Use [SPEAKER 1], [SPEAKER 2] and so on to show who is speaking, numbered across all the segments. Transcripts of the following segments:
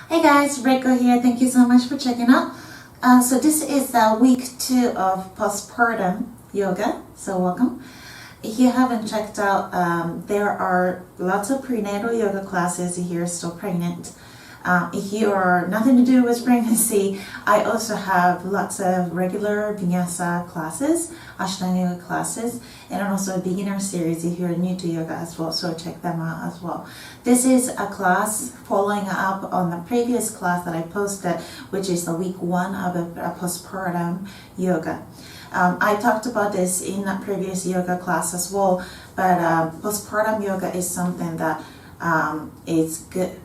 [SPEAKER 1] Hey guys, Reiko here. Thank you so much for checking out. So this is week 2 of postpartum yoga. So welcome. If you haven't checked out, there are lots of prenatal yoga classes if you're still pregnant. If you are nothing to do with pregnancy, I also have lots of regular vinyasa classes, Ashtanga yoga classes, and also a beginner series if you're new to yoga as well, so check them out as well. This is a class following up on the previous class that I posted, which is the week 1 of a postpartum yoga. I talked about this in a previous yoga class as well, but postpartum yoga is something that is good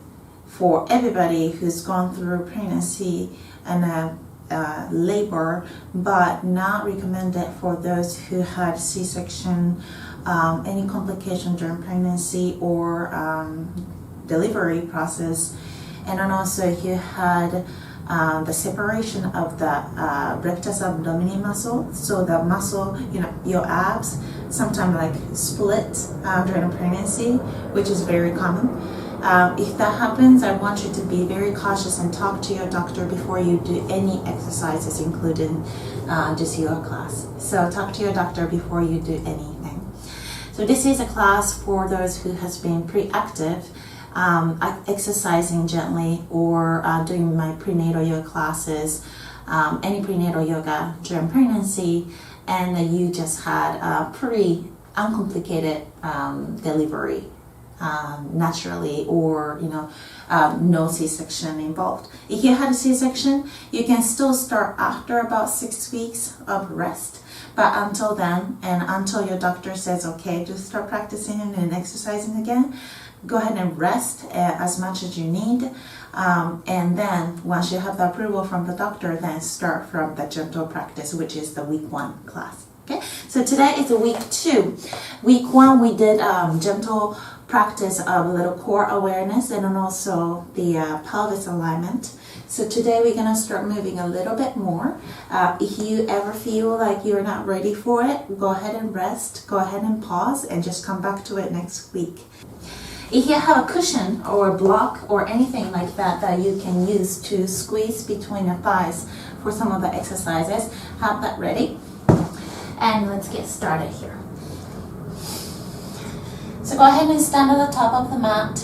[SPEAKER 1] for everybody who's gone through pregnancy and labor, but not recommended for those who had C-section, any complication during pregnancy or delivery process, and then also if you had the separation of the rectus abdominis muscle, so the muscle, your abs, sometimes like split during pregnancy, which is very common. If that happens, I want you to be very cautious and talk to your doctor before you do any exercises, including this yoga class. So talk to your doctor before you do anything. So this is a class for those who has been pre-active, exercising gently, or doing my prenatal yoga classes, any prenatal yoga during pregnancy, and you just had a pretty uncomplicated delivery. Naturally, or no C-section involved. If you had a C-section, you can still start after about 6 weeks of rest, but until then, and until your doctor says okay to start practicing and exercising again, go ahead and rest as much as you need, and then once you have the approval from the doctor, then start from the gentle practice, which is the week 1 class. Okay, so today is week 2. Week 1 we did gentle practice of a little core awareness and then also the pelvis alignment. So today we're going to start moving a little bit more. If you ever feel like you're not ready for it, go ahead and rest, go ahead and pause, and just come back to it next week. If you have a cushion or a block or anything like that that you can use to squeeze between your thighs for some of the exercises, have that ready. And let's get started here. So go ahead and stand at the top of the mat.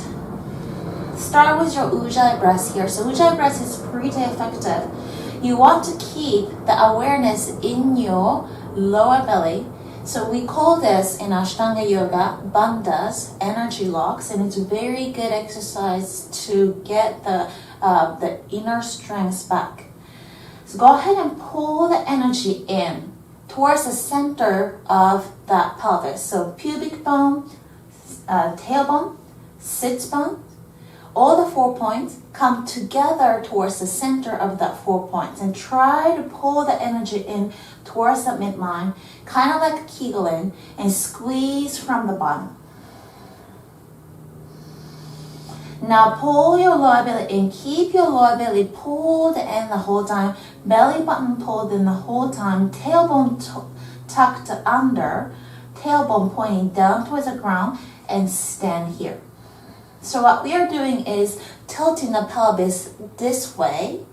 [SPEAKER 1] Start with your Ujjayi breath here. So Ujjayi breath is pretty effective. You want to keep the awareness in your lower belly. So we call this in Ashtanga Yoga bandhas, energy locks, and it's a very good exercise to get the inner strength back. So go ahead and pull the energy in towards the center of that pelvis. So pubic bone, tailbone, sits bone, all the 4 points come together towards the center of that 4 points, and try to pull the energy in towards the midline, kind of like Kegel, and squeeze from the bottom. Now pull your lower belly in, keep your lower belly pulled in the whole time, belly button pulled in the whole time, tailbone tucked under, tailbone pointing down towards the ground, and stand here. So what we are doing is tilting the pelvis this way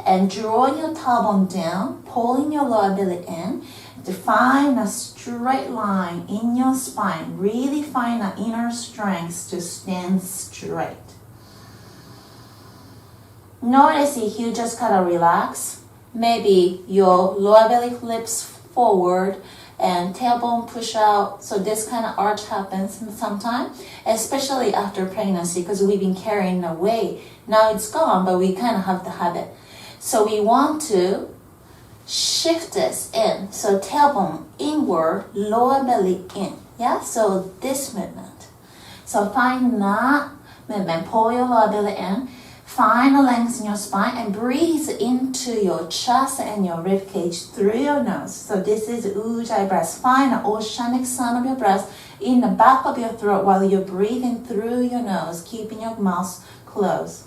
[SPEAKER 1] and drawing your tailbone down, pulling your lower belly in to find a straight line in your spine. Really find an inner strength to stand straight. Notice if you just kind of relax, maybe your lower belly flips forward and tailbone push out, so this kind of arch happens sometimes, especially after pregnancy, because we've been carrying the weight. Now it's gone, but we kind of have to have it. So we want to shift this in, so tailbone inward, lower belly in. Yeah, so this movement. So find that movement, pull your lower belly in, find the length in your spine, and breathe into your chest and your rib cage through your nose. So this is Ujjayi breath. Find the oceanic sound of your breath in the back of your throat while you're breathing through your nose, keeping your mouth closed.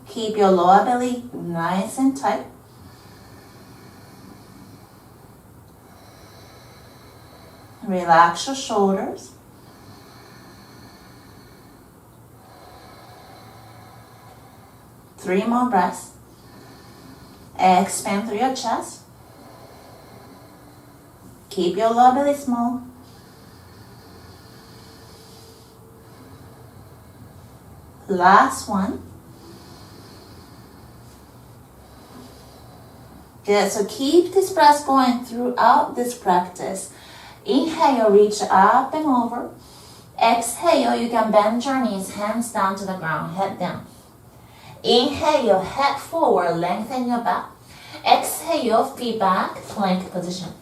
[SPEAKER 1] Keep your lower belly nice and tight. Relax your shoulders. Three more breaths. Expand through your chest. Keep your lower belly small. Last one. Good, so keep this breath going throughout this practice. Inhale, reach up and over. Exhale, you can bend your knees, hands down to the ground, head down. Inhale, head forward, lengthen your back. Exhale, feet back, plank position.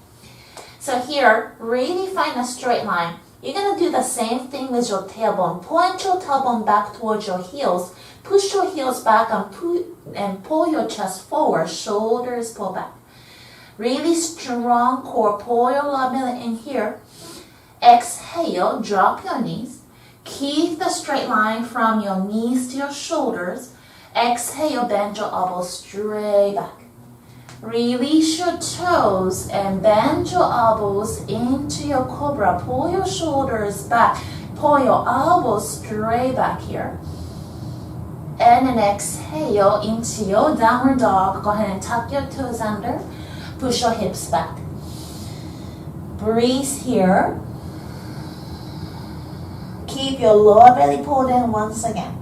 [SPEAKER 1] So here, really find a straight line. You're going to do the same thing with your tailbone. Point your tailbone back towards your heels. Push your heels back and pull your chest forward. Shoulders pull back. Really strong core. Pull your lower belly in here. Exhale, drop your knees. Keep the straight line from your knees to your shoulders. Exhale, bend your elbows straight back. Release your toes and bend your elbows into your cobra. Pull your shoulders back. Pull your elbows straight back here. And then exhale into your downward dog. Go ahead and tuck your toes under. Push your hips back. Breathe here. Keep your lower belly pulled in once again.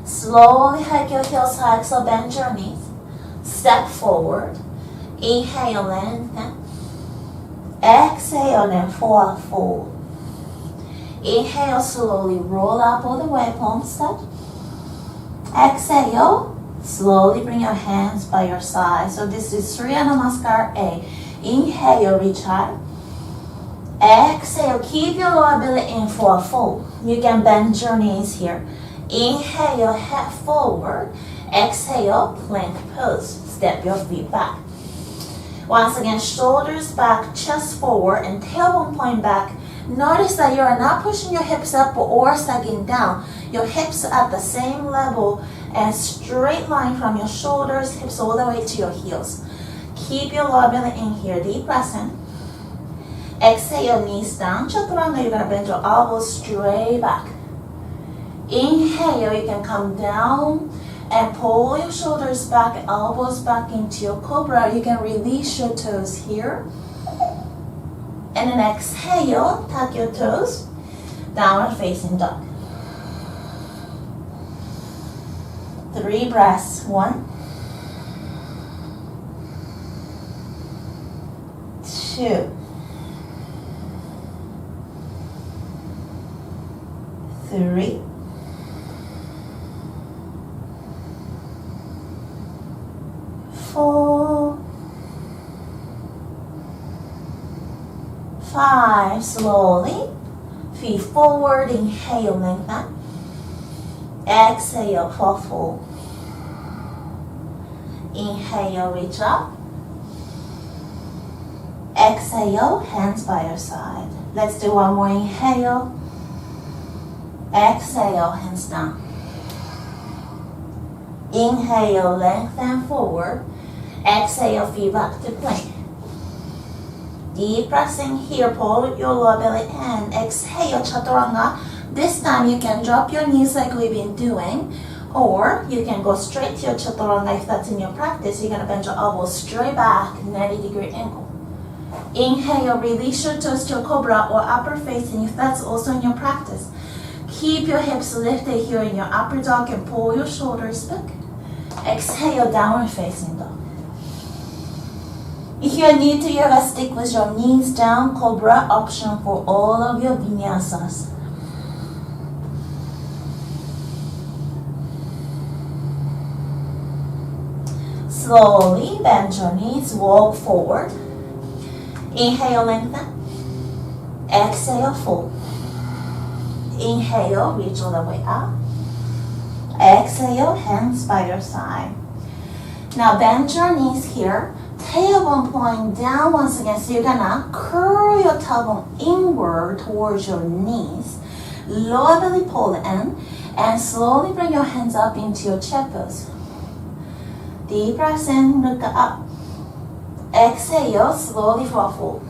[SPEAKER 1] Slowly hike your heels high, so bend your knees. Step forward. Inhale, lengthen. Exhale, then fold. Inhale, slowly roll up all the way, palms touch. Exhale, slowly bring your hands by your side. So this is Surya Namaskar A. Inhale, reach high. Exhale, keep your lower belly in for a fold. You can bend your knees here. Inhale, head forward. Exhale, plank pose. Step your feet back. Once again, shoulders back, chest forward, and tailbone point back. Notice that you are not pushing your hips up or sagging down. Your hips are at the same level and straight line from your shoulders, hips all the way to your heels. Keep your lower belly in here. Deep breath in. Exhale, knees down. Chaturanga, you're going to bend your elbows straight back. Inhale, you can come down and pull your shoulders back, elbows back into your cobra. You can release your toes here. And then exhale, tuck your toes, downward facing dog. 3 breaths. 1, 2, 3, 4, 5. Slowly, feet forward, inhale, lengthen. Exhale, fall forward. Inhale, reach up. Exhale, hands by your side. Let's do one more. Inhale. Exhale, hands down. Inhale, lengthen forward. Exhale, feet back to plank. Deep breath in here, pull your lower belly in. Exhale, Chaturanga. This time you can drop your knees like we've been doing, or you can go straight to your Chaturanga if that's in your practice. You're going to bend your elbows straight back, 90-degree angle. Inhale, release your toes to your cobra or upper facing if that's also in your practice. Keep your hips lifted here in your upper dog and pull your shoulders back. Exhale, downward facing dog. If you're new to yoga, stick with your knees down, cobra option for all of your vinyasas. Slowly bend your knees, walk forward. Inhale, lengthen. Exhale, fold. Inhale, reach all the way up. Exhale, hands by your side. Now bend your knees here. Tailbone pulling down once again. So you're gonna curl your tailbone inward towards your knees. Lower belly pull in, and slowly bring your hands up into your chair pose. Deep breath in, look up. Exhale, slowly fall forward.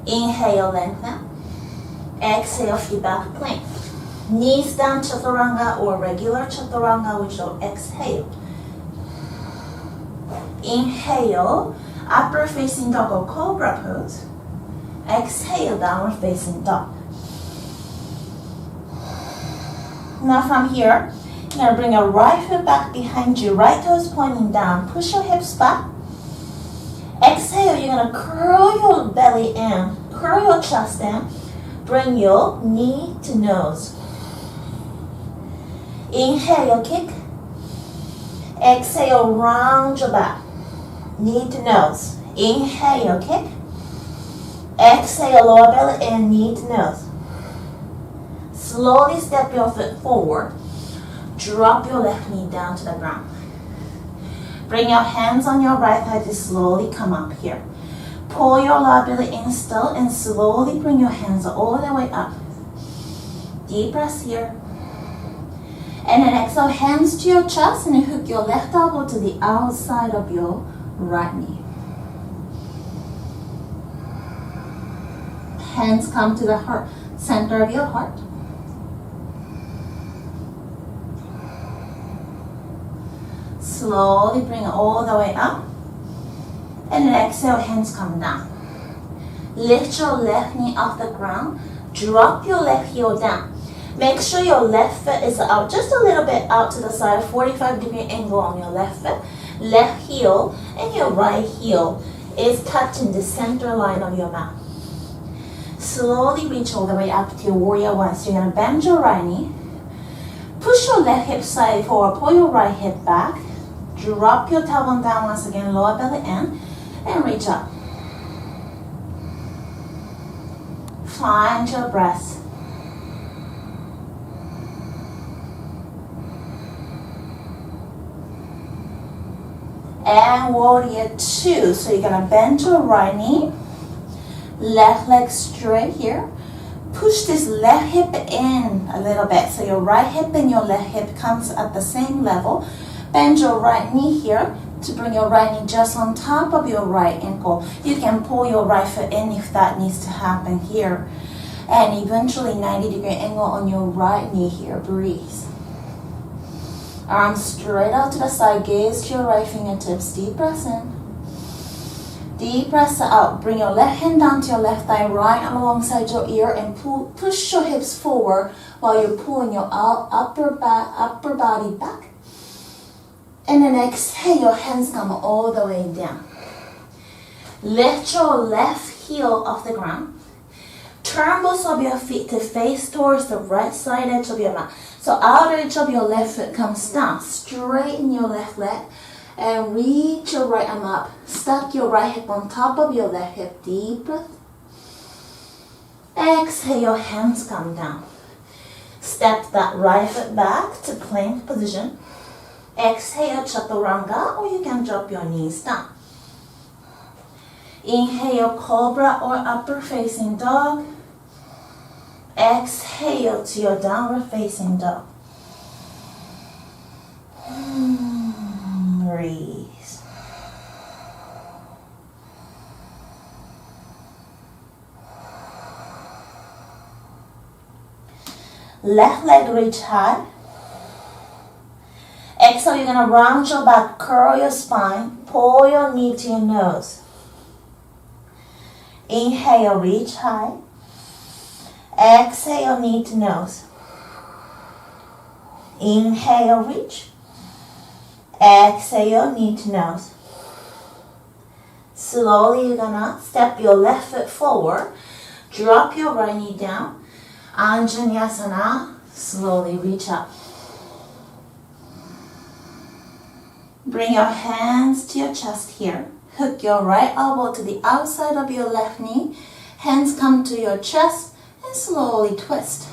[SPEAKER 1] Inhale, lengthen. Exhale, feet back, plank. Knees down, Chaturanga or regular Chaturanga, which will exhale. Inhale, upper facing dog or cobra pose. Exhale, downward facing dog. Now from here, you're going to bring your right foot back behind you, right toes pointing down. Push your hips back. Exhale, you're going to curl your belly in, curl your chest in. Bring your knee to nose. Inhale, kick. Exhale, round your back. Knee to nose. Inhale, kick. Exhale, lower belly and knee to nose. Slowly step your foot forward. Drop your left knee down to the ground. Bring your hands on your right thigh to slowly come up here. Pull your lower belly in still and slowly bring your hands all the way up. Deep breath here. And then exhale, hands to your chest and hook your left elbow to the outside of your right knee. Hands come to the heart, center of your heart. Slowly bring it all the way up. And then exhale, hands come down. Lift your left knee off the ground. Drop your left heel down. Make sure your left foot is out just a little bit out to the side, 45-degree angle on your left foot. Left heel and your right heel is touching the center line of your mat. Slowly reach all the way up to your warrior one. So you're going to bend your right knee. Push your left hip side forward. Pull your right hip back. Drop your tailbone down once again. Lower belly in. And reach up. Find your breath. And warrior two. So you're going to bend your right knee. Left leg straight here. Push this left hip in a little bit. So your right hip and your left hip comes at the same level. Bend your right knee here to bring your right knee just on top of your right ankle. You can pull your right foot in if that needs to happen here. And eventually 90-degree angle on your right knee here. Breathe. Arms straight out to the side. Gaze to your right fingertips. Deep breath in. Deep breath out. Bring your left hand down to your left thigh right alongside your ear and push your hips forward while you're pulling your upper body back. And then exhale, your hands come all the way down. Lift your left heel off the ground. Turn both of your feet to face towards the right side edge of your mat. So outer edge of your left foot comes down. Straighten your left leg. And reach your right arm up. Stack your right hip on top of your left hip. Deep breath. Exhale, your hands come down. Step that right foot back to plank position. Exhale, Chaturanga, or you can drop your knees down. Inhale, Cobra or upper facing dog. Exhale to your downward facing dog. Breathe. Left leg reach high. Exhale, you're going to round your back, curl your spine, pull your knee to your nose. Inhale, reach high. Exhale, knee to nose. Inhale, reach. Exhale, knee to nose. Slowly, you're gonna step your left foot forward. Drop your right knee down. Anjaneyasana. Slowly reach up. Bring your hands to your chest here. Hook your right elbow to the outside of your left knee. Hands come to your chest and slowly twist.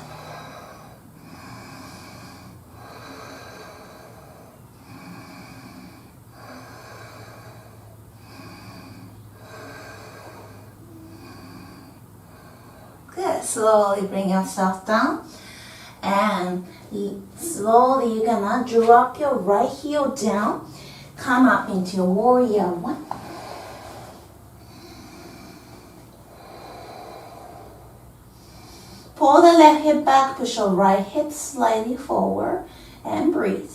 [SPEAKER 1] Good. Slowly bring yourself down. And slowly you're gonna drop your right heel down. Come up into your warrior one. Pull the left hip back, push your right hip slightly forward, and breathe.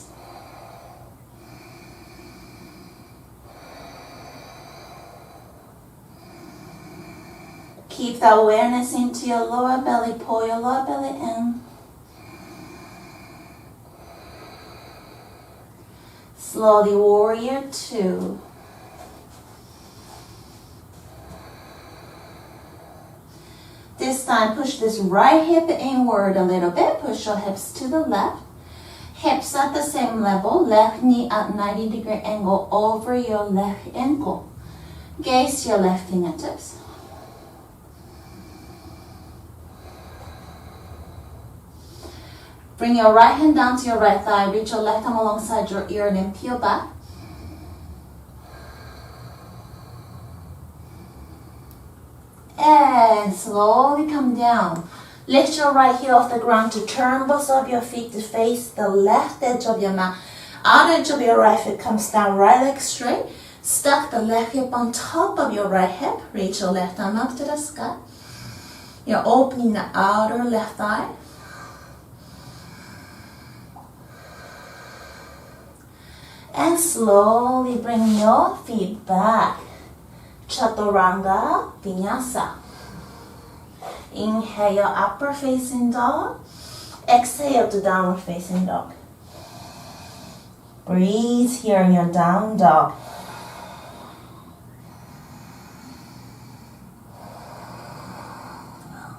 [SPEAKER 1] Keep the awareness into your lower belly. Pull your lower belly in. Slowly, warrior two. This time, push this right hip inward a little bit. Push your hips to the left. Hips at the same level. Left knee at 90-degree angle over your left ankle. Gaze your left fingertips. Bring your right hand down to your right thigh. Reach your left arm alongside your ear and then peel back. And slowly come down. Lift your right heel off the ground to turn both of your feet to face the left edge of your mat. Outer edge of your right foot comes down, right leg straight. Stuck the left hip on top of your right hip. Reach your left arm up to the sky. You're opening the outer left thigh. And slowly bring your feet back. Chaturanga Vinyasa. Inhale, upper facing dog. Exhale to downward facing dog. Breathe here in your down dog.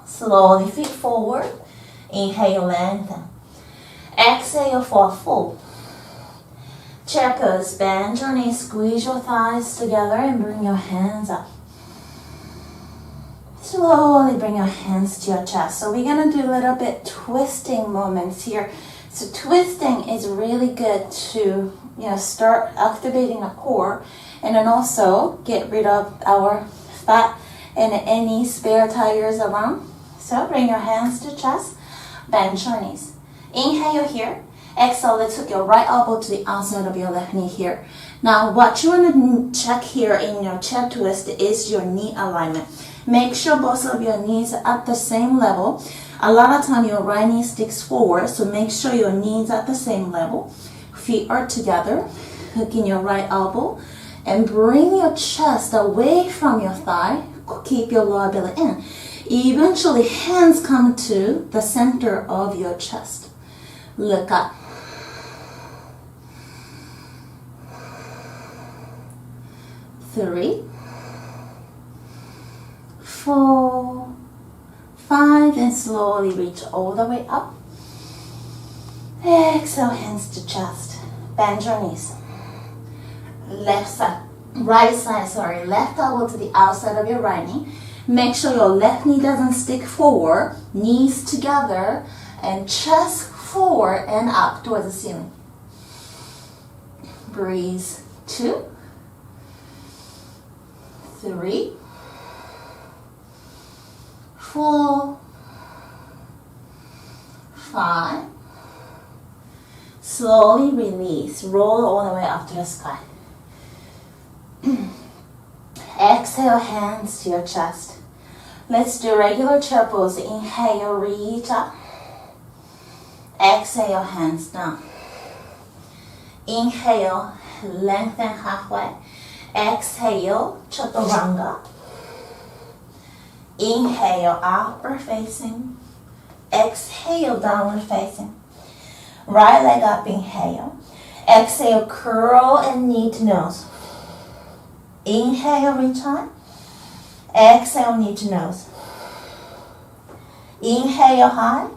[SPEAKER 1] Slowly feet forward. Inhale, lengthen. Exhale for full. Chair pose, bend your knees, squeeze your thighs together and bring your hands up. Slowly bring your hands to your chest. So we're gonna do a little bit twisting moments here. So twisting is really good to start activating the core and then also get rid of our fat and any spare tires around. So bring your hands to chest, bend your knees. Inhale here. Exhale, let's hook your right elbow to the outside of your left knee here. Now, what you want to check here in your chair twist is your knee alignment. Make sure both of your knees are at the same level. A lot of time your right knee sticks forward, so make sure your knees are at the same level. Feet are together, hooking your right elbow, and bring your chest away from your thigh. Keep your lower belly in. Eventually, hands come to the center of your chest. Look up. 3, 4, 5, and slowly reach all the way up. Exhale, hands to chest. Bend your knees. Left elbow to the outside of your right knee. Make sure your left knee doesn't stick forward. Knees together and chest forward and up towards the ceiling. Breathe. 2, 3, 4, 5. Slowly release. Roll all the way up to the sky. Exhale, hands to your chest. Let's do regular chair pose. Inhale, reach up. Exhale, hands down. Inhale, lengthen halfway. Exhale, chaturanga. Inhale, upward facing. Exhale, downward facing. Right leg up, inhale. Exhale, curl and knee to nose. Inhale, reach high. Exhale, knee to nose. Inhale, high.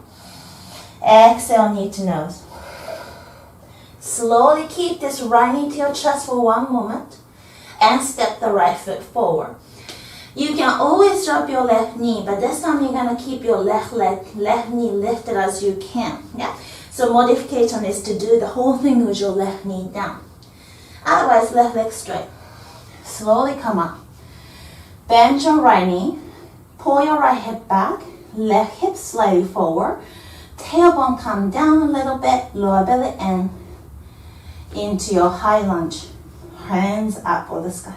[SPEAKER 1] Exhale, knee to nose. Slowly keep this right knee to your chest for one moment and step the right foot forward. You can always drop your left knee, but this time you're going to keep your left knee lifted as you can. Yeah. So modification is to do the whole thing with your left knee down. Otherwise, left leg straight. Slowly come up. Bend your right knee. Pull your right hip back. Left hip slightly forward. Tailbone come down a little bit. Lower belly and into your high lunge. Hands up for the sky.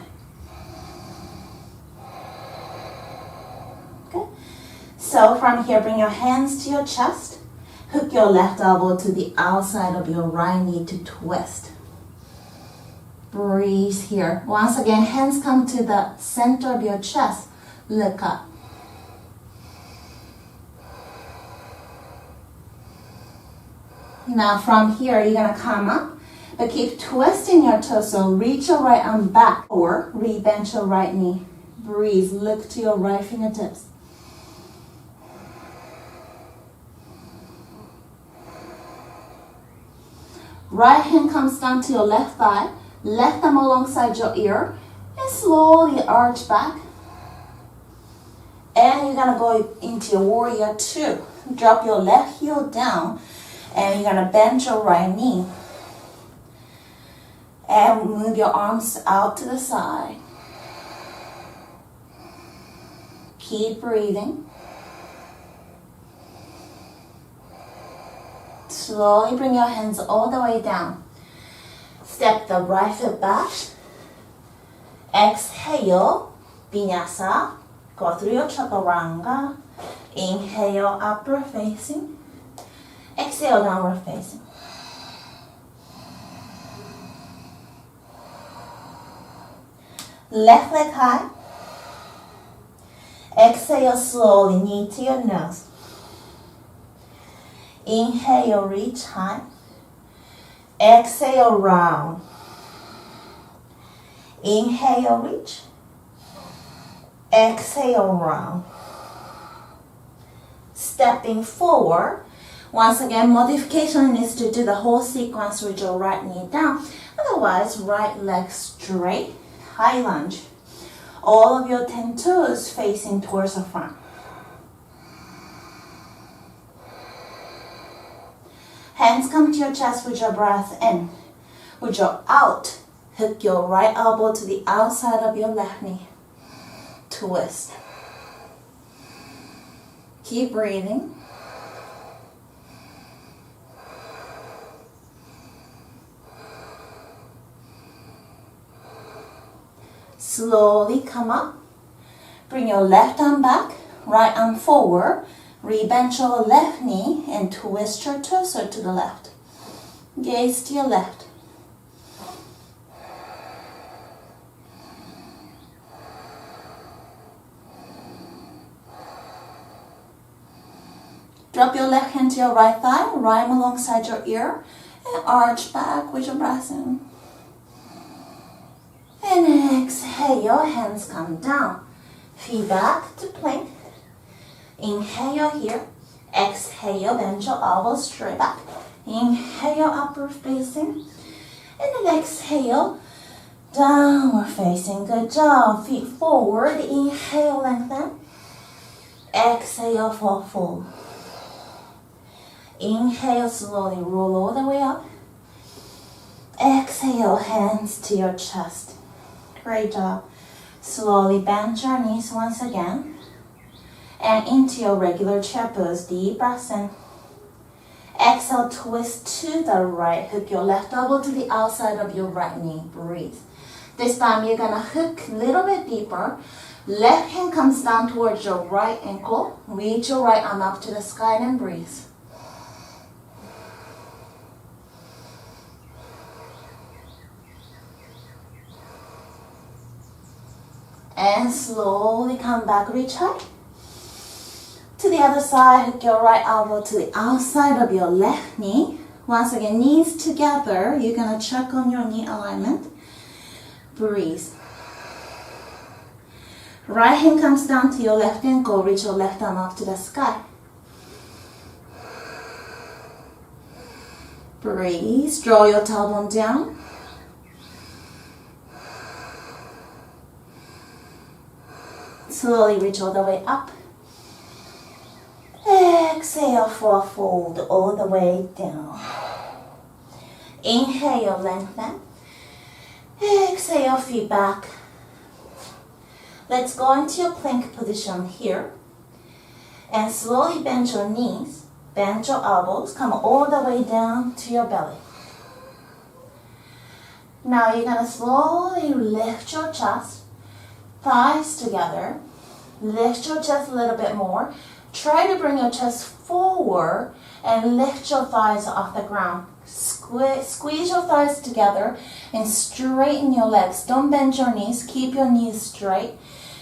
[SPEAKER 1] Okay. So from here, bring your hands to your chest. Hook your left elbow to the outside of your right knee to twist. Breathe here. Once again, hands come to the center of your chest. Look up. Now from here, you're going to come up, but keep twisting your torso. Reach your right arm back or re-bend your right knee. Breathe. Look to your right fingertips. Right hand comes down to your left thigh. Left arm alongside your ear. And slowly arch back. And you're going to go into your warrior two. Drop your left heel down. And you're going to bend your right knee. And move your arms out to the side. Keep breathing. Slowly bring your hands all the way down. Step the right foot back. Exhale, Vinyasa. Go through your Chaturanga. Inhale, upward facing. Exhale, downward facing. Left leg high. Exhale, slowly, knee to your nose. Inhale, reach high. Exhale, round. Inhale, reach. Exhale, round. Stepping forward. Once again, modification is to do the whole sequence with your right knee down. Otherwise, right leg straight, high lunge. All of your 10 toes facing towards the front. Hands come to your chest with your breath in. With your out, hook your right elbow to the outside of your left knee. Twist. Keep breathing. Slowly come up. Bring your left arm back, right arm forward. Rebend your left knee and twist your torso to the left. Gaze to your left. Drop your left hand to your right thigh, right arm alongside your ear, and arch back with your breath in. And exhale, your hands come down. Feet back to plank. Inhale here. Exhale, bend your elbows straight back. Inhale, upward facing. And then exhale, downward facing. Good job. Feet forward. Inhale, lengthen. Exhale, fall forward. Inhale, slowly roll all the way up. Exhale, hands to your chest. Great job. Slowly bend your knees once again. And into your regular chair pose. Deep breaths in. Exhale, twist to the right. Hook your left elbow to the outside of your right knee. Breathe. This time you're going to hook a little bit deeper. Left hand comes down towards your right ankle. Reach your right arm up to the sky and breathe. And slowly come back, reach high. To the other side, hook your right elbow to the outside of your left knee. Once again, knees together. You're going to check on your knee alignment. Breathe. Right hand comes down to your left ankle. Reach your left arm up to the sky. Breathe. Draw your tailbone down. Slowly reach all the way up. Exhale, fold all the way down. Inhale, lengthen. Exhale, feet back. Let's go into your plank position here. And slowly bend your knees, bend your elbows, come all the way down to your belly. Now you're going to slowly lift your chest, thighs together. Lift your chest a little bit more. Try to bring your chest forward and lift your thighs off the ground. Squeeze your thighs together and straighten your legs. Don't bend your knees. Keep your knees straight.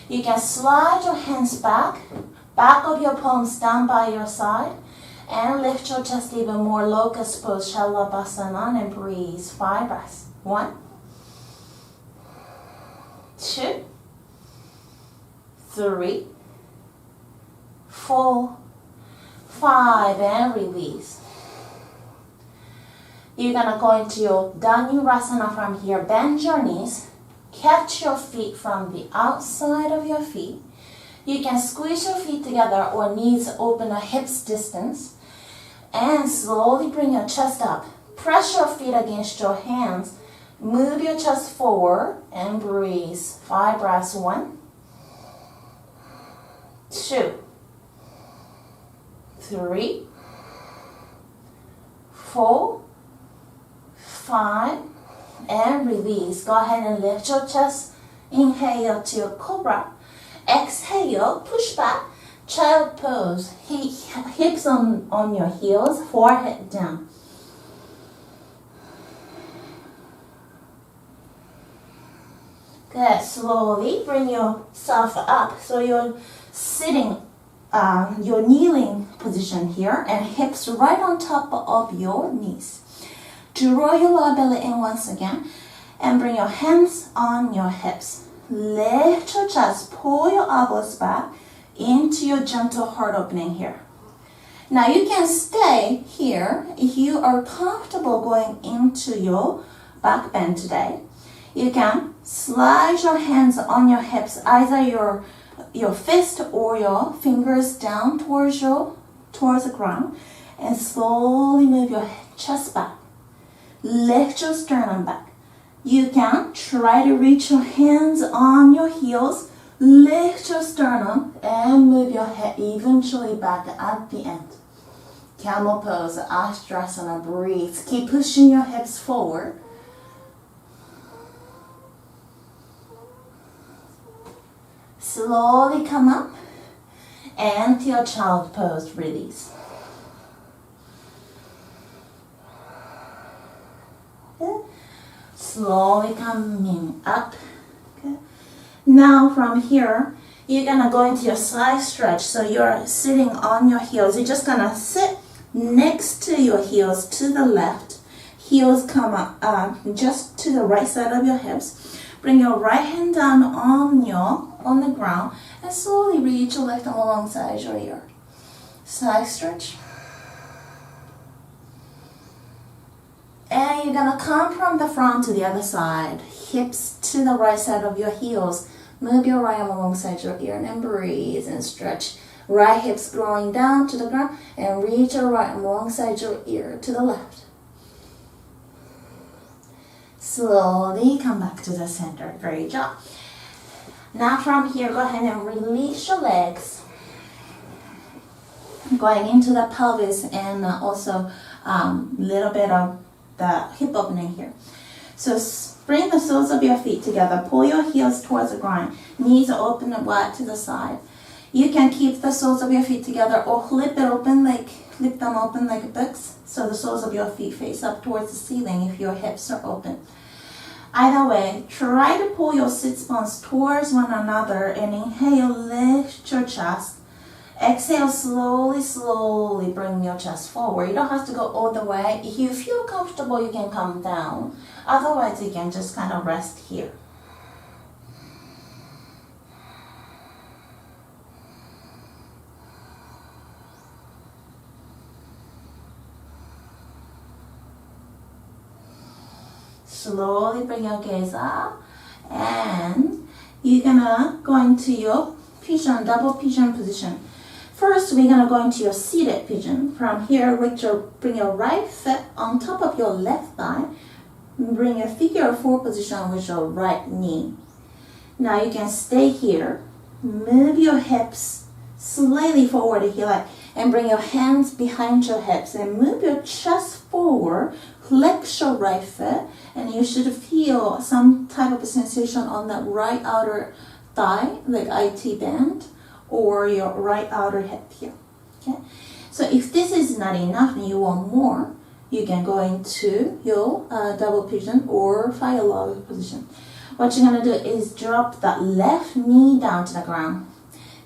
[SPEAKER 1] You can slide your hands back of your palms down by your side, and lift your chest even more. Locust pose, Shavasana, and breathe. 5 breaths. 1, 2, 3, 4, 5, and release. You're gonna go into your Anjaneyasana from here. Bend your knees. Catch your feet from the outside of your feet. You can squeeze your feet together or knees open a hips distance. And slowly bring your chest up. Press your feet against your hands. Move your chest forward and breathe. 5 breaths. 1, 2, 3, 4, 5, and release. Go ahead and lift your chest. Inhale to your cobra. Exhale, push back, child pose. Hips on your heels, forehead down. Good. Slowly bring yourself up. So you're sitting, your kneeling position here, and hips right on top of your knees. Draw your lower belly in once again, and bring your hands on your hips. Lift your chest, pull your elbows back into your gentle heart opening here. Now you can stay here if you are comfortable going into your back bend today. You can slide your hands on your hips, either your fist or your fingers down towards the ground, and slowly move your chest back. Lift your sternum back. You can try to reach your hands on your heels, lift your sternum, and move your head eventually back at the end. Camel pose, Ashrasana, breathe. Keep pushing your hips forward. Slowly come up, and to your child pose, release. Slowly coming up. Okay. Now from here, you're gonna go into your side stretch. So you're sitting on your heels. You're just gonna sit next to your heels to the left. Heels come up just to the right side of your hips. Bring your right hand down on the ground, and slowly reach your left arm alongside your ear. Side stretch. And you're gonna come from the front to the other side, hips to the right side of your heels. Move your right arm alongside your ear and breathe and stretch. Right hips growing down to the ground, and reach your right arm alongside your ear to the left. Slowly come back to the center. Great job. Now from here, go ahead and release your legs. Going into the pelvis and also little bit of the hip opening here. So bring the soles of your feet together. Pull your heels towards the ground. Knees are open and wide to the side. You can keep the soles of your feet together or flip them open like books. So the soles of your feet face up towards the ceiling if your hips are open. Either way, try to pull your sit bones towards one another and inhale, lift your chest. Exhale, slowly bring your chest forward. You don't have to go all the way. If you feel comfortable, you can come down. Otherwise, you can just kind of rest here. Slowly bring your gaze up, and you're gonna go into your pigeon, double pigeon position. First, we're gonna go into your seated pigeon. From here, bring your right foot on top of your left thigh. Bring your figure 4 position with your right knee. Now you can stay here. Move your hips
[SPEAKER 2] slightly forward if you like. And bring your hands behind your hips and move your chest forward. Flex your right foot, and you should feel some type of sensation on the right outer thigh, like IT band, or your right outer hip here. Okay. So if this is not enough and you want more, you can go into your double pigeon or fire log position. What you're going to do is drop that left knee down to the ground.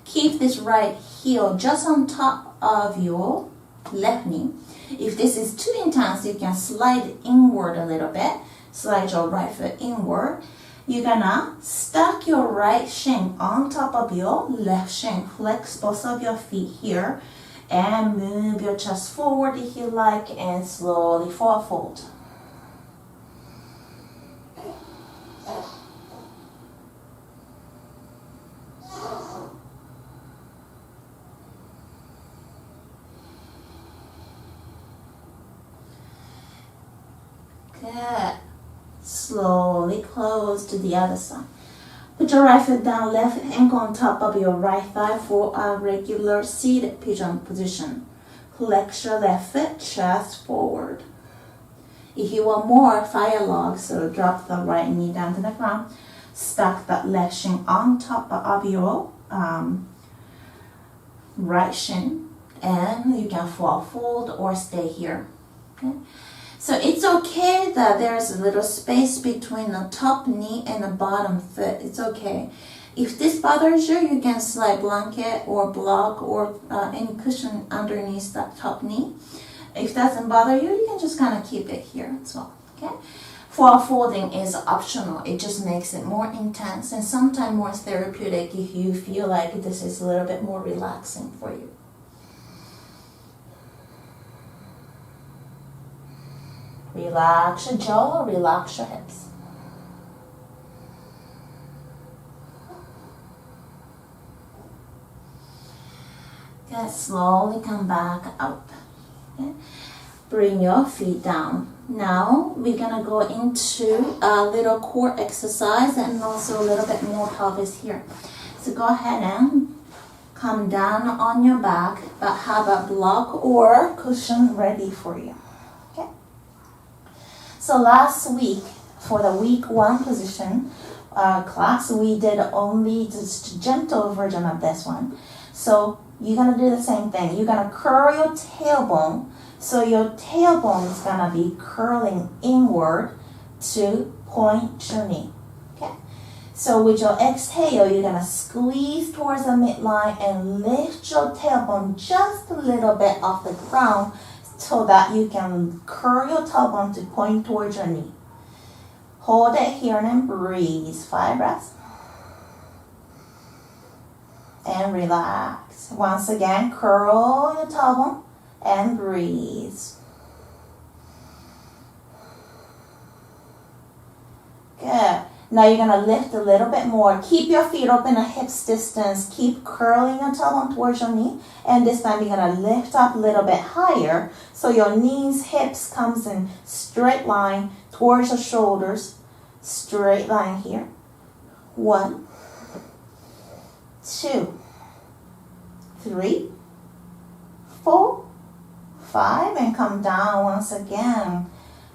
[SPEAKER 2] Keep this right heel just on top of your left knee. If this is too intense, you can slide inward a little bit. Slide your right foot inward. You're going to stack your right shin on top of your left shin. Flex both of your feet here. And move your chest forward if you like, and slowly forward fold. Good. Slowly close to the other side. Put your right foot down, left ankle on top of your right thigh for a regular seated pigeon position. Flex your left foot, chest forward. If you want more, fire log, so drop the right knee down to the ground. Stack that left shin on top of your right shin, and you can forward fold or stay here. Okay? So it's okay that there's a little space between the top knee and the bottom foot. It's okay. If this bothers you, you can slide blanket or block or any cushion underneath that top knee. If that doesn't bother you, you can just kind of keep it here as well. Okay. Forward folding is optional. It just makes it more intense and sometimes more therapeutic if you feel like this is a little bit more relaxing for you. Relax your jaw, relax your hips. Good, slowly come back up. Okay. Bring your feet down. Now we're gonna go into a little core exercise and also a little bit more pelvis here. So go ahead and come down on your back, but have a block or cushion ready for you. So last week, for the week 1 position class, we did only just a gentle version of this one. So you're going to do the same thing. You're going to curl your tailbone. So your tailbone is going to be curling inward to point your knee. Okay. So with your exhale, you're going to squeeze towards the midline and lift your tailbone just a little bit off the ground, so that you can curl your tailbone to point towards your knee. Hold it here and then breathe. 5 breaths. And relax. Once again, curl your tailbone and breathe. Good. Now you're going to lift a little bit more. Keep your feet open at hips distance. Keep curling your tailbone towards your knee. And this time you're going to lift up a little bit higher. So your knees, hips comes in straight line towards your shoulders. Straight line here. 1, 2, 3, 4, 5. And come down once again.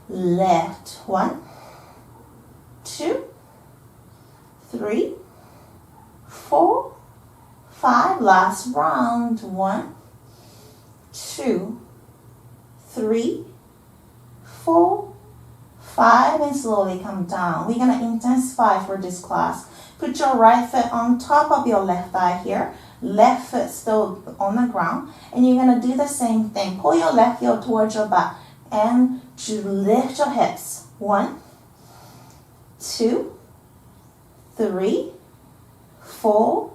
[SPEAKER 2] Lift. 1, 2, 3, 4, 5. Last round. 1, 2, 3, 4, 5. And slowly come down. We're going to intensify for this class. Put your right foot on top of your left thigh here. Left foot still on the ground. And you're going to do the same thing. Pull your left heel towards your back. And lift your hips. 1, 2, 3, 4,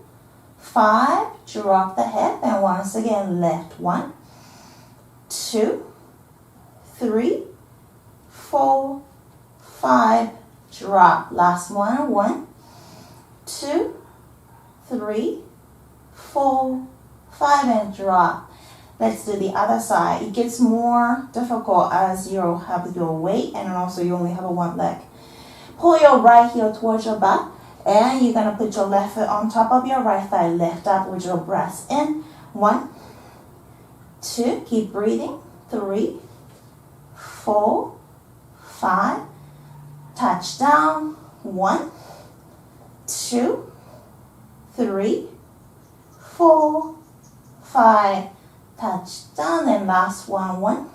[SPEAKER 2] 5. Drop the hip and once again lift. 1, 2, 3, 4, 5. Drop. Last one. 1, 2, 3, 4, 5 and drop. Let's do the other side. It gets more difficult as you have your weight and also you only have one leg. Pull your right heel towards your back and you're going to put your left foot on top of your right thigh. Lift up with your breath in. 1, 2, keep breathing. 3, 4, 5, touch down. 1, 2, 3, 4, 5, touch down. And last one. 1,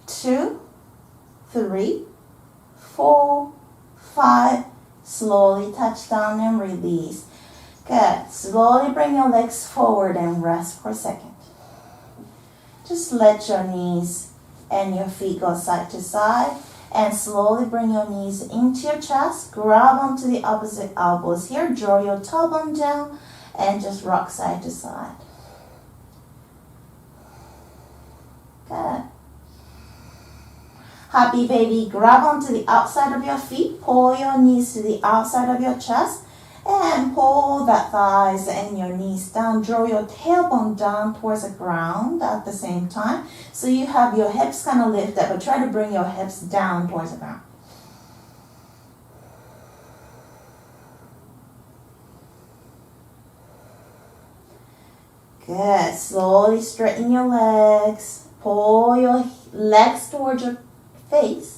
[SPEAKER 2] 2, 3, 4, 5. Slowly touch down and release. Good. Slowly bring your legs forward and rest for a second. Just let your knees and your feet go side to side. And slowly bring your knees into your chest. Grab onto the opposite elbows here. Draw your tailbone down and just rock side to side. Good. Happy baby, grab onto the outside of your feet. Pull your knees to the outside of your chest. And pull that thighs and your knees down. Draw your tailbone down towards the ground at the same time. So you have your hips kind of lifted, but try to bring your hips down towards the ground. Good. Slowly straighten your legs. Pull your legs towards your face.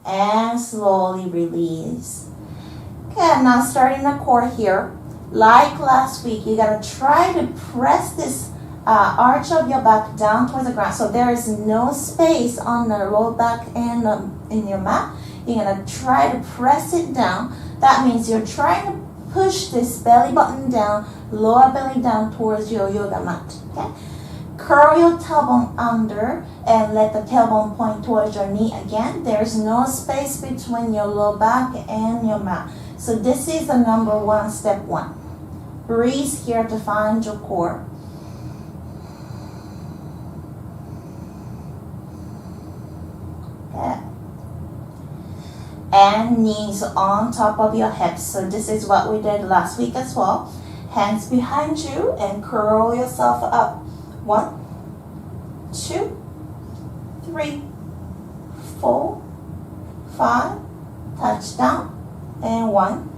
[SPEAKER 2] And slowly release. Okay, now starting the core here. Like last week, you're going to try to press this arch of your back down towards the ground. So there is no space on the lower back and in your mat. You're going to try to press it down. That means you're trying to push this belly button down, lower belly down towards your yoga mat. Okay? Curl your tailbone under and let the tailbone point towards your knee again. There's no space between your low back and your mat. So this is the number 1, step 1. Breathe here to find your core. Okay. And knees on top of your hips. So this is what we did last week as well. Hands behind you and curl yourself up. 1, 2, 3, 4, 5, touch down. And 1,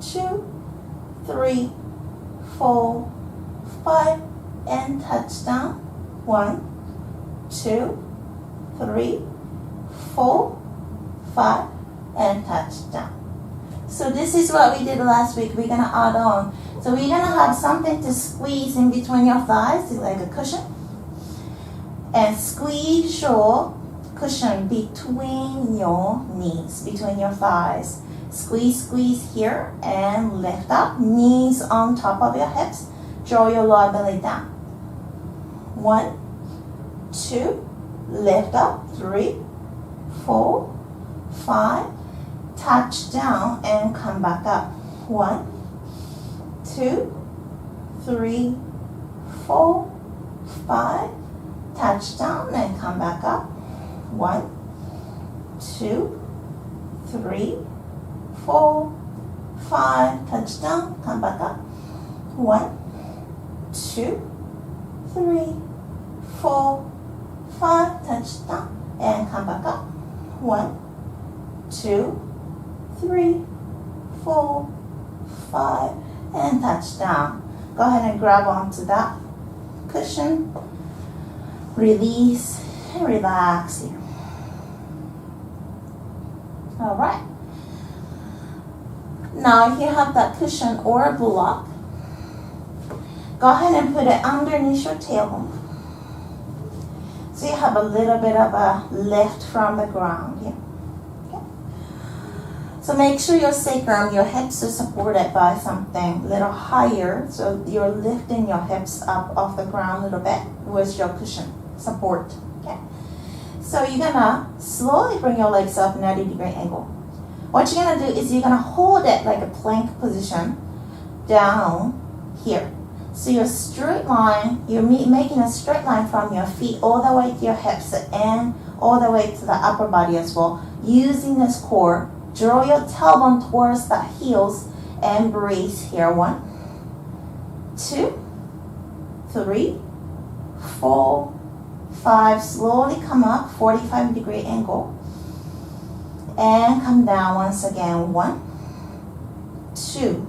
[SPEAKER 2] 2, 3, 4, 5, and touch down. 1, 2, 3, 4, 5, and touch down. So this is what we did last week. We're gonna add on. So we're gonna have something to squeeze in between your thighs, like a cushion. And squeeze your cushion between your knees, between your thighs. Squeeze, squeeze here and lift up. Knees on top of your hips. Draw your lower belly down. 1, 2, lift up. 3, 4, 5. Touch down and come back up. 1, 2, 3, 4, 5. Touch down and come back up. 1, 2, 3, 4, 5. Touch down, come back up. 1, 2, 3, 4, 5. Touch down and come back up. 1, 2, 3, 4, 5, and touch down. Go ahead and grab onto that cushion. Release and relax here. All right. Now, if you have that cushion or a block, go ahead and put it underneath your tailbone. So you have a little bit of a lift from the ground here. Okay. So make sure your sacrum, your hips are supported by something a little higher. So you're lifting your hips up off the ground a little bit with your cushion support. Okay. So you're gonna slowly bring your legs up 90-degree angle. What you're gonna do is you're gonna hold it like a plank position down here. So your straight line, you're making a straight line from your feet all the way to your hips and all the way to the upper body as well. Using this core, draw your tailbone towards the heels and breathe here. 1, 2, 3, 4, 5. Slowly come up, 45-degree angle. And come down once again. 1, 2,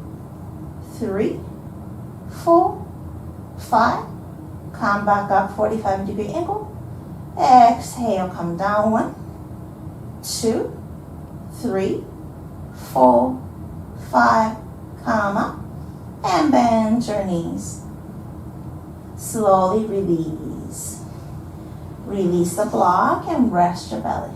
[SPEAKER 2] 3, 4, 5. Come back up, 45-degree angle. Exhale, come down. 1, 2, 3, 4, 5. Come up and bend your knees. Slowly release. Release the block and rest your belly.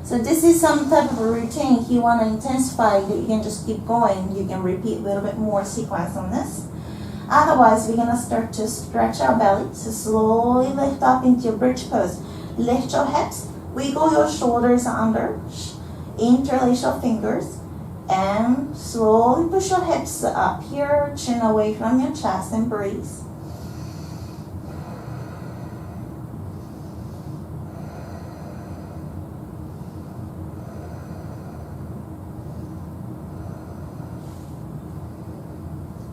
[SPEAKER 2] So this is some type of a routine. If you want to intensify, you can just keep going. You can repeat a little bit more sequence on this. Otherwise, we're going to start to stretch our belly. So slowly lift up into your bridge pose. Lift your hips. Wiggle your shoulders under. Interlace your fingers. And slowly push your hips up here. Chin away from your chest and breathe.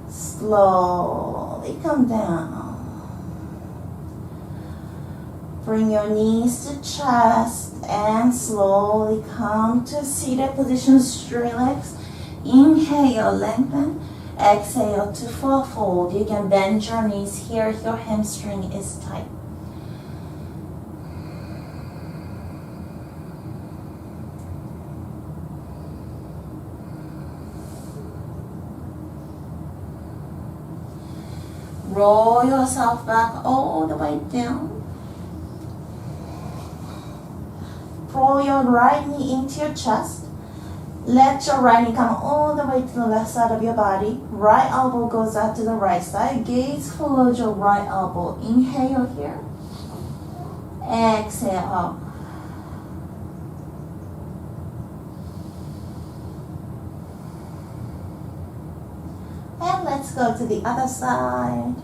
[SPEAKER 2] Slowly come down. Bring your knees to chest and slowly come to seated position, straight legs. Inhale, lengthen. Exhale to full fold. You can bend your knees here if your hamstring is tight. Roll yourself back all the way down. Pull your right knee into your chest. Let your right knee come all the way to the left side of your body. Right elbow goes out to the right side. Gaze follows your right elbow. Inhale here. Exhale up. And let's go to the other side.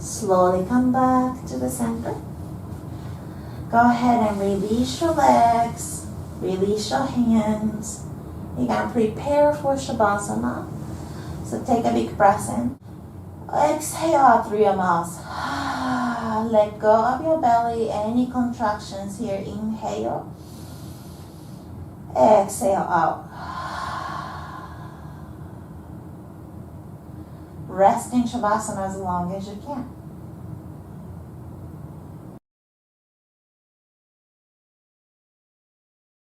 [SPEAKER 2] Slowly come back to the center. Go ahead and release your legs. Release your hands. You're going to prepare for Shavasana. So take a big breath in. Exhale out through your mouth. Let go of your belly. Any contractions here. Inhale. Exhale out. Rest in Shavasana as long as you can.